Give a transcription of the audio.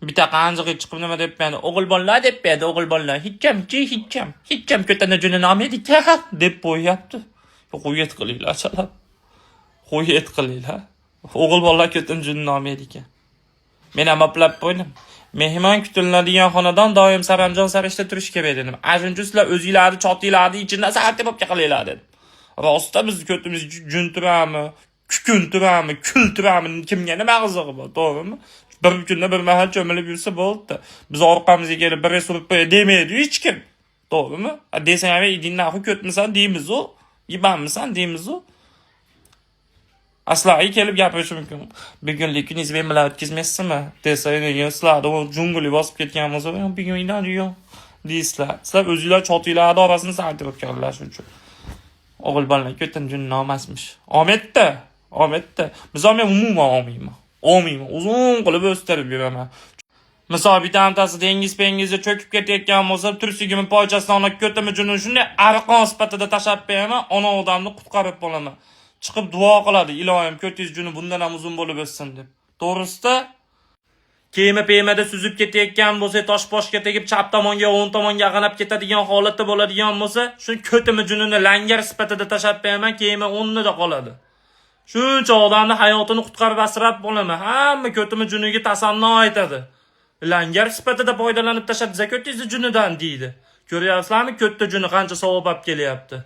Bitta qanjiqi chiqib nima deb berdi? O'g'il bolalar deb berdi, o'g'il bolalar. Hecham ko'tani juni nomedi deb qo'yapti. Qo'yet qilinglar, chalab. Qo'yet qilinglar. O'g'il bolalar ko'tani juni nomedi ekan. Men ham aplab qo'ydim. Mehmon kutiladigan xonadon doim saramjon sarishda turish kerak dedim. Ajunchi sizlar o'zingizlarni chotinglarni ichidan sartib olib qilinglar dedim. Rostda biz ko'timiz jun turami, kukun turami, kul turami kimga nima qizig'i bor, to'g'rimi? Bir kunda bir mahal cho'milib yursa bo'ldi. Biz orqamizga kelib bir surib qo'ya demaydi hech kim. To'g'rimi? Desang ham idinnaxu ko'tmisan deymiz u, yibanmisan deymiz u. Aslari kelib gapirish mumkin. Bugunlik kuningiz men bilan o'tkazmaysizmi? Desa, sizlarda jungli bosib ketgan bo'lsa, bugun iloji yo'q deysizlar. Sizlar o'zingizlar chotinglarni orasini santirib o'tganlar shuncha. O'g'il bolalar ko'tin jun nomasmish. Ometda. Biz ham umuman olmayman. Uzun qilib o'stirib yuraman. Misol bitta amtasi dengiz-pengizga cho'kib ketayotgan bo'lsa, tursigimi poychasidan ona ko'timi juni shunday arqon sifatida tashab beraman, ona odamni qutqarib qolaman. Chiqib duo qiladi, ilohim ko'tingiz juni bundan ham uzun bo'lib o'ssin deb. To'g'risida kema-pemada suzib ketayotgan bo'lsa, toshboshga tegib chap tomonga, o'ng tomonga ag'anab ketadigan holatda bo'ladigan bo'lsa, shu ko'timi junini langar sifatida tashab beraman, kema o'rnida qoladi. Shuncha odamning hayotini qutqarib asrab bo'laman. Hamma ko'timi juniga tasanno aytadi. Langar sifatida foydalanib tashlab zakotingiz junidan deydi. Ko'ryapsizlarmi, ko'tta juni qancha savob olib kelyapti.